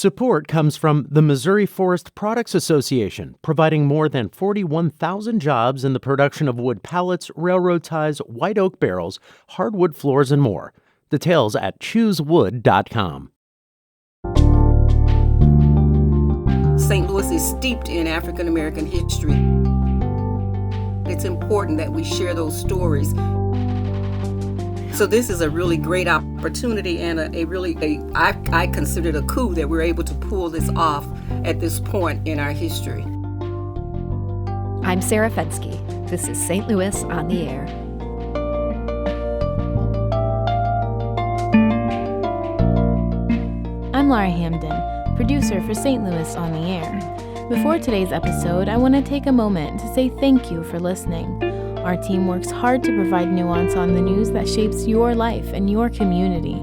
Support comes from the Missouri Forest Products Association, providing more than 41,000 jobs in the production of wood pallets, railroad ties, white oak barrels, hardwood floors, and more. Details at choosewood.com. St. Louis is steeped in African American history. It's important that we share those stories. So this is a really great opportunity and I consider it a coup that we're able to pull this off at this point in our history. I'm Sarah Fensky. This is St. Louis on the Air. I'm Laura Hamden, producer for St. Louis on the Air. Before today's episode, I want to take a moment to say thank you for listening. Our team works hard to provide nuance on the news that shapes your life and your community.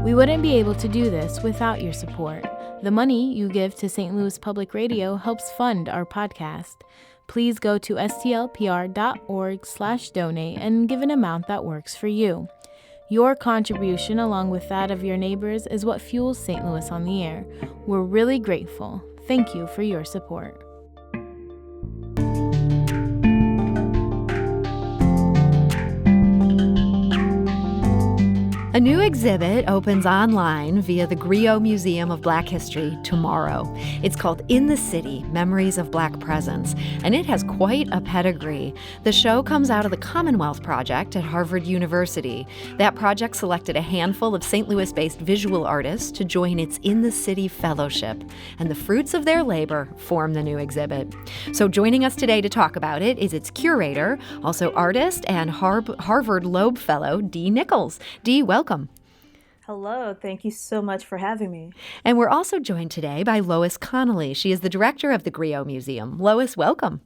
We wouldn't be able to do this without your support. The money you give to St. Louis Public Radio helps fund our podcast. Please go to stlpr.org/donate and give an amount that works for you. Your contribution, along with that of your neighbors, is what fuels St. Louis on the Air. We're really grateful. Thank you for your support. A new exhibit opens online via the Griot Museum of Black History tomorrow. It's called In the City, Memories of Black Presence, and it has quite a pedigree. The show comes out of the Commonwealth Project at Harvard University. That project selected a handful of St. Louis-based visual artists to join its In the City Fellowship, and the fruits of their labor form the new exhibit. So joining us today to talk about it is its curator, also artist and Harvard Loeb Fellow, Dee Nichols. Dee, welcome. Hello, thank you so much for having me. And we're also joined today by Lois Connolly. She is the director of the Griot Museum. Lois, welcome.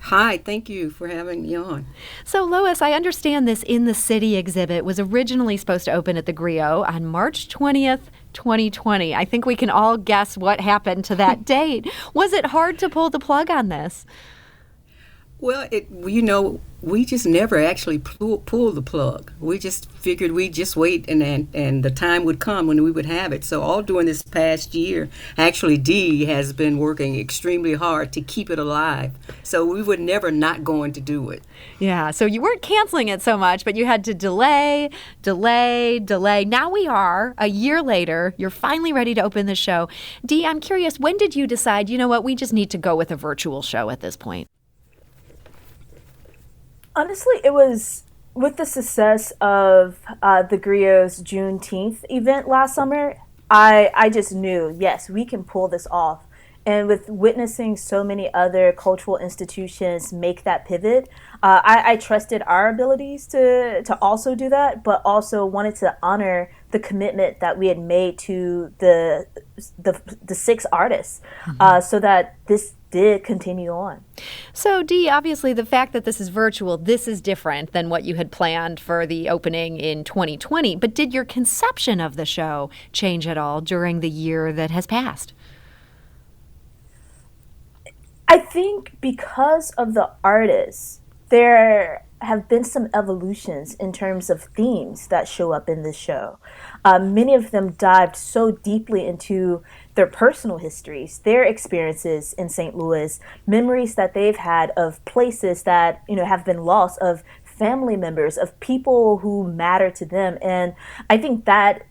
Hi, thank you for having me on. So Lois, I understand this In the City exhibit was originally supposed to open at the Griot on March 20th, 2020. I think we can all guess what happened to that date. Was it hard to pull the plug on this? Well, we just never actually pulled the plug. We just figured we'd just wait and the time would come when we would have it. So all during this past year, actually Dee has been working extremely hard to keep it alive. So we were never not going to do it. Yeah, so you weren't canceling it so much, but you had to delay. Now we are, a year later, you're finally ready to open the show. Dee, I'm curious, when did you decide, you know what, we just need to go with a virtual show at this point? Honestly, it was with the success of the Griot's Juneteenth event last summer, I just knew, yes, we can pull this off. And with witnessing so many other cultural institutions make that pivot, I trusted our abilities to also do that, but also wanted to honor the commitment that we had made to the 6 artists, so that this did continue on. So, Dee, obviously the fact that this is virtual, this is different than what you had planned for the opening in 2020. But did your conception of the show change at all during the year that has passed? I think because of the artists, there have been some evolutions in terms of themes that show up in this show. Many of them dived so deeply into their personal histories, their experiences in St. Louis, memories that they've had of places that, have been lost, of family members, of people who matter to them. And I think that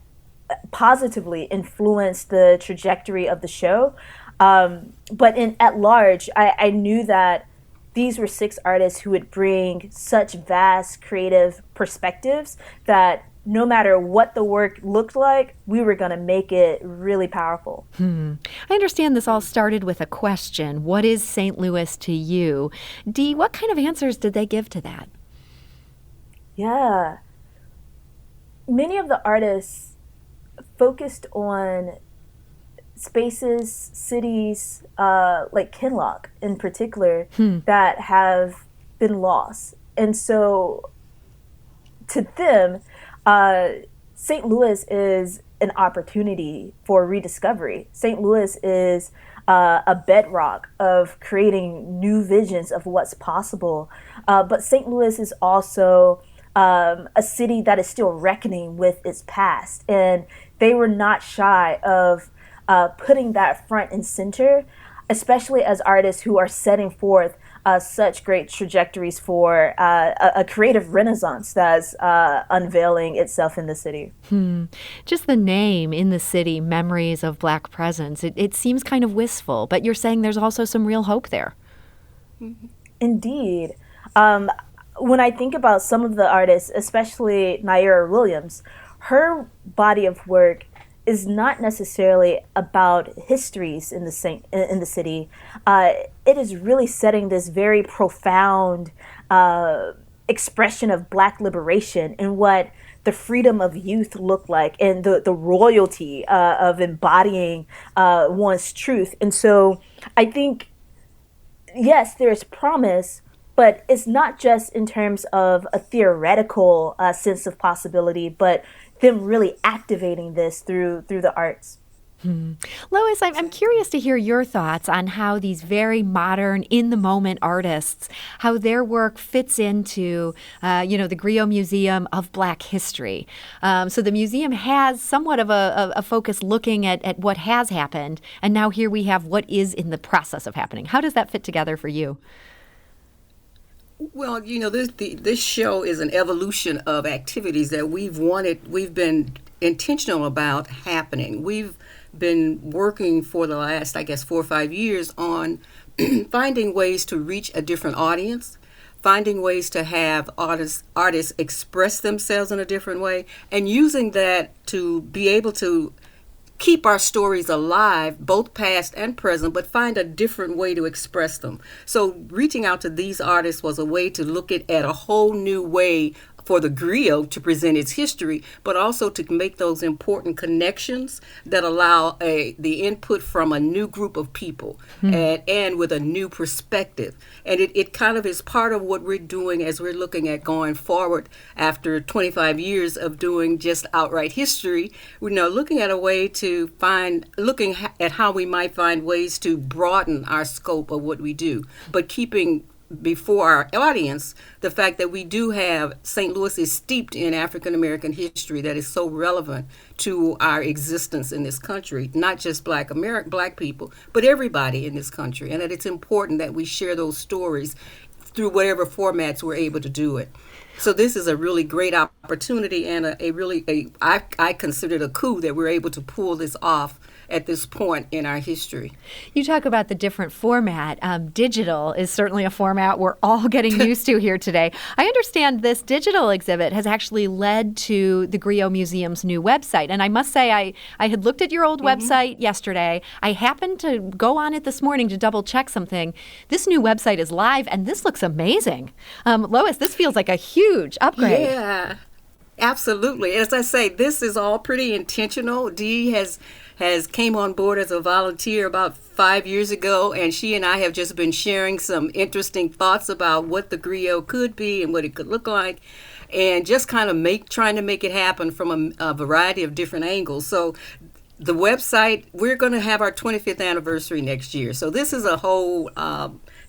positively influenced the trajectory of the show. But at large, I knew that these were 6 artists who would bring such vast creative perspectives that no matter what the work looked like, we were going to make it really powerful. I understand this all started with a question. What is St. Louis to you? Dee, what kind of answers did they give to that? Yeah. Many of the artists focused on spaces, cities, like Kinloch in particular, that have been lost. And so to them, St. Louis is an opportunity for rediscovery. St. Louis is a bedrock of creating new visions of what's possible. But St. Louis is also a city that is still reckoning with its past. And they were not shy of putting that front and center, especially as artists who are setting forth such great trajectories for a creative renaissance that's unveiling itself in the city. Just the name, In the City, Memories of Black Presence, it seems kind of wistful, but you're saying there's also some real hope there. Indeed. When I think about some of the artists, especially Naira Williams, her body of work is not necessarily about histories in the city. It is really setting this very profound expression of Black liberation and what the freedom of youth looked like, and the royalty of embodying one's truth. And so I think, yes, there's promise, but it's not just in terms of a theoretical sense of possibility, but them really activating this through the arts. Lois, I'm curious to hear your thoughts on how these very modern, in-the-moment artists, how their work fits into, the Griot Museum of Black History. So the museum has somewhat of a focus looking at what has happened, and now here we have what is in the process of happening. How does that fit together for you? Well, this show is an evolution of activities that we've been intentional about happening. We've been working for the last, 4 or 5 years on finding ways to reach a different audience, finding ways to have artists express themselves in a different way, and using that to be able to keep our stories alive, both past and present, but find a different way to express them. So reaching out to these artists was a way to look at a whole new way for the griot to present its history, but also to make those important connections that allow the input from a new group of people and with a new perspective. And it kind of is part of what we're doing as we're looking at going forward after 25 years of doing just outright history. We're now looking at a way to looking at how we might find ways to broaden our scope of what we do, but keeping before our audience the fact that we do have St. Louis is steeped in African American history that is so relevant to our existence in this country, not just Black people, but everybody in this country, and that it's important that we share those stories through whatever formats we're able to do it. So this is a really great opportunity, and I consider it a coup that we're able to pull this off at this point in our history. You talk about the different format. Digital is certainly a format we're all getting used to here today. I understand this digital exhibit has actually led to the Griot Museum's new website. And I must say, I had looked at your old website yesterday. I happened to go on it this morning to double check something. This new website is live, and this looks amazing. Lois, this feels like a huge upgrade. Yeah, absolutely. As I say, this is all pretty intentional. Dee has came on board as a volunteer about 5 years ago, and she and I have just been sharing some interesting thoughts about what the griot could be and what it could look like, and just kind of trying to make it happen from a variety of different angles. So the website, we're going to have our 25th anniversary next year. So this is a whole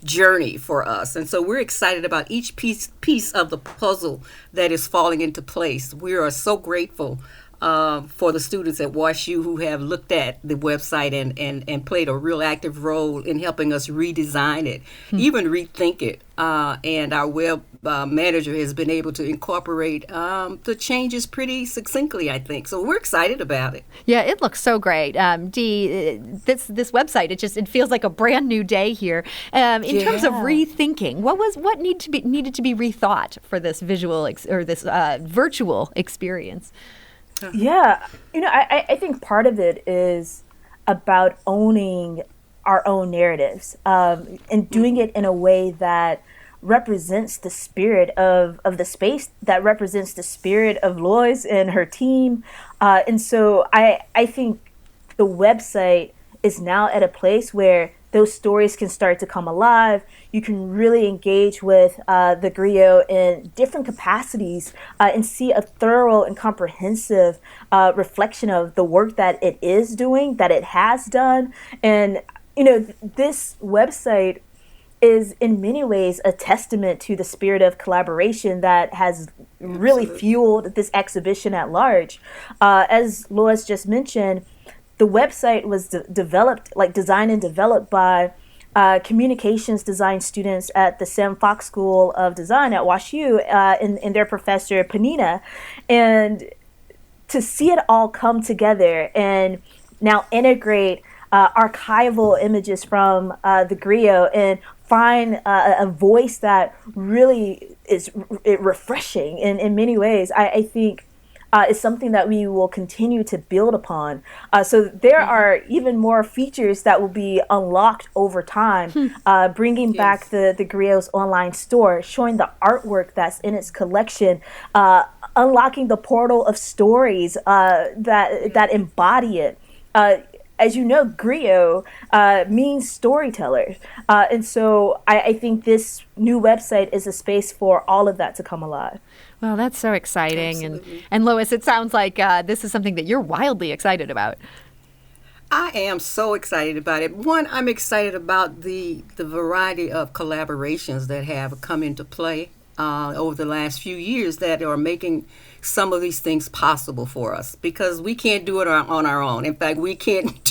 journey for us. And so we're excited about each piece of the puzzle that is falling into place. We are so grateful for the students at WashU who have looked at the website and played a real active role in helping us redesign it, even rethink it. And our web manager has been able to incorporate the changes pretty succinctly, I think. So we're excited about it. Yeah, it looks so great. Dee, this website, it feels like a brand new day here. In terms of rethinking, what needed to be rethought for this virtual experience? Yeah, I think part of it is about owning our own narratives and doing it in a way that represents the spirit of the space, that represents the spirit of Lois and her team. And so I think the website is now at a place where those stories can start to come alive. You can really engage with the griot in different capacities and see a thorough and comprehensive reflection of the work that it is doing, that it has done. And, this website is in many ways a testament to the spirit of collaboration that has really fueled this exhibition at large. As Lois just mentioned, the website was developed, like designed and developed by communications design students at the Sam Fox School of Design at WashU, and their professor Panina. And to see it all come together and now integrate archival images from the Griot and find a voice that really is refreshing in many ways, I think is something that we will continue to build upon. So there are even more features that will be unlocked over time, bringing back the Griot's online store, showing the artwork that's in its collection, unlocking the portal of stories that embody it. As you know, Griot means storyteller. And so I think this new website is a space for all of that to come alive. Well, that's so exciting. Absolutely. And Lois, it sounds like this is something that you're wildly excited about. I am so excited about it. One, I'm excited about the variety of collaborations that have come into play over the last few years that are making some of these things possible for us, because we can't do it on our own. In fact, we can't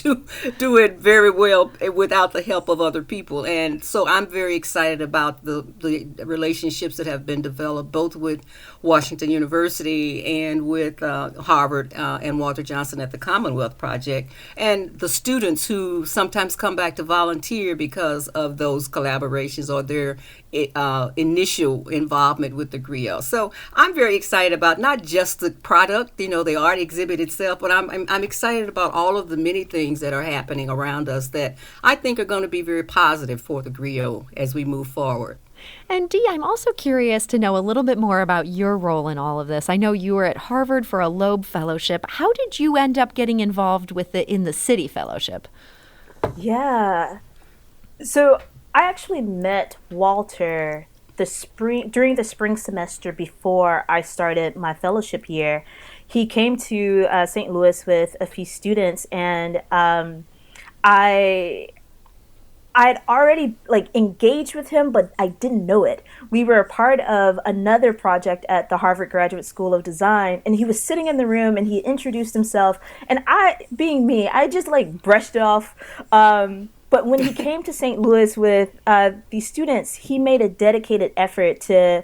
do it very well without the help of other people. And so I'm very excited about the relationships that have been developed both with Washington University and with Harvard and Walter Johnson at the Commonwealth Project, and the students who sometimes come back to volunteer because of those collaborations or their initial involvement with the Griot. So I'm very excited about not just the product, the art exhibit itself, but I'm excited about all of the many things that are happening around us that I think are going to be very positive for the Griot as we move forward. And Dee, I'm also curious to know a little bit more about your role in all of this. I know you were at Harvard for a Loeb Fellowship. How did you end up getting involved with the In the City Fellowship? Yeah. So I actually met Walter during the spring semester before I started my fellowship year. He came to St. Louis with a few students, and I'd already engaged with him, but I didn't know it. We were a part of another project at the Harvard Graduate School of Design, and he was sitting in the room and he introduced himself, and being me, I just brushed it off. But when he came to St. Louis with these students, he made a dedicated effort to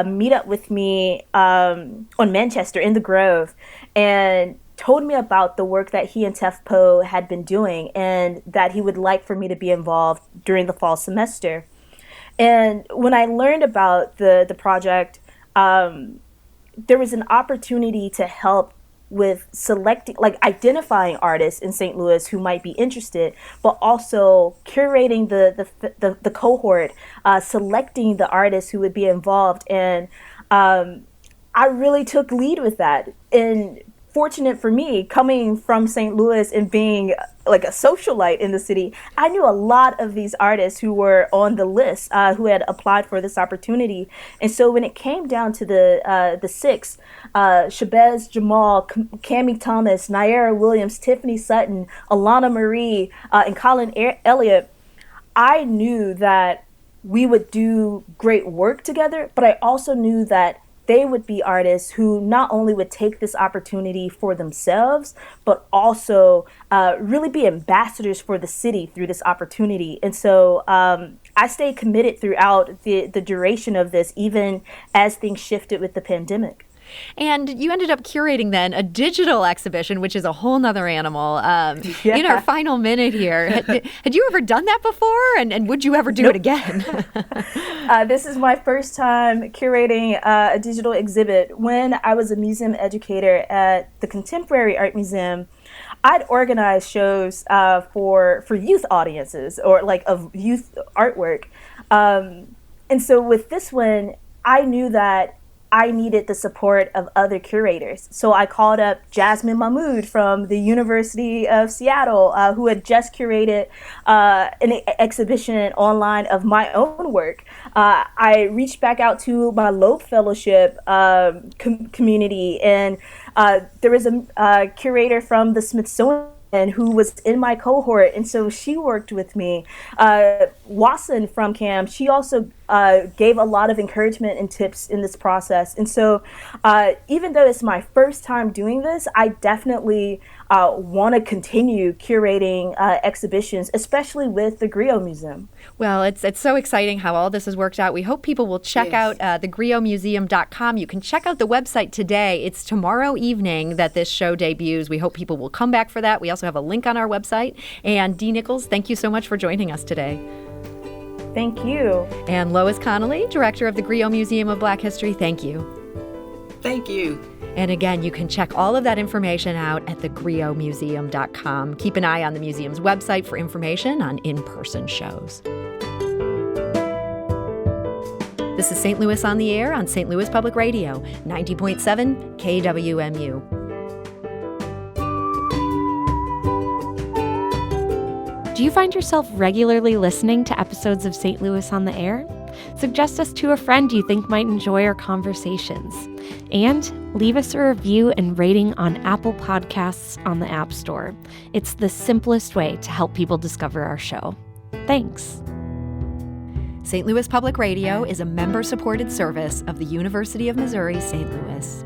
meet up with me on Manchester in the Grove, and told me about the work that he and TEFPO had been doing, and that he would like for me to be involved during the fall semester. And when I learned about the project, there was an opportunity to help with selecting, identifying artists in St. Louis who might be interested, but also curating the cohort, selecting the artists who would be involved. And I really took lead with that. And fortunate for me, coming from St. Louis and being a socialite in the city, I knew a lot of these artists who were on the list, who had applied for this opportunity. And so when it came down to the six, Shabazz Jamal, Cammie Thomas, Naira Williams, Tiffany Sutton, Alana Marie, and Colin Elliott, I knew that we would do great work together, but I also knew that they would be artists who not only would take this opportunity for themselves, but also really be ambassadors for the city through this opportunity. And so I stayed committed throughout the duration of this, even as things shifted with the pandemic. And you ended up curating then a digital exhibition, which is a whole nother animal. In our final minute here, had you ever done that before? And would you ever do it again? This is my first time curating a digital exhibit. When I was a museum educator at the Contemporary Art Museum, I'd organize shows for youth audiences, or of youth artwork. And so with this one, I knew that I needed the support of other curators. So I called up Jasmine Mahmood from the University of Seattle, who had just curated an exhibition online of my own work. I reached back out to my Loeb Fellowship community, and there was a curator from the Smithsonian who was in my cohort, and so she worked with me. Wasson from CAM, she also gave a lot of encouragement and tips in this process. And so even though it's my first time doing this, I definitely want to continue curating exhibitions, especially with the Griot Museum. Well, it's so exciting how all this has worked out. We hope people will check out thegriotmuseum.com. You can check out the website today. It's tomorrow evening that this show debuts. We hope people will come back for that. We also have a link on our website. And Dee Nichols, thank you so much for joining us today. Thank you. And Lois Connolly, director of the Griot Museum of Black History, thank you. Thank you. And again, you can check all of that information out at thegriotmuseum.com. Keep an eye on the museum's website for information on in-person shows. This is St. Louis on the Air on St. Louis Public Radio, 90.7 KWMU. Do you find yourself regularly listening to episodes of St. Louis on the Air? Suggest us to a friend you think might enjoy our conversations. And leave us a review and rating on Apple Podcasts on the App Store. It's the simplest way to help people discover our show. Thanks. St. Louis Public Radio is a member-supported service of the University of Missouri, St. Louis.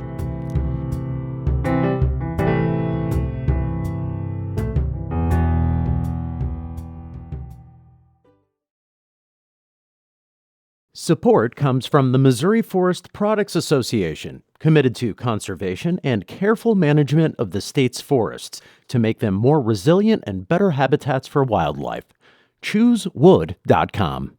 Support comes from the Missouri Forest Products Association, committed to conservation and careful management of the state's forests to make them more resilient and better habitats for wildlife. ChooseWood.com.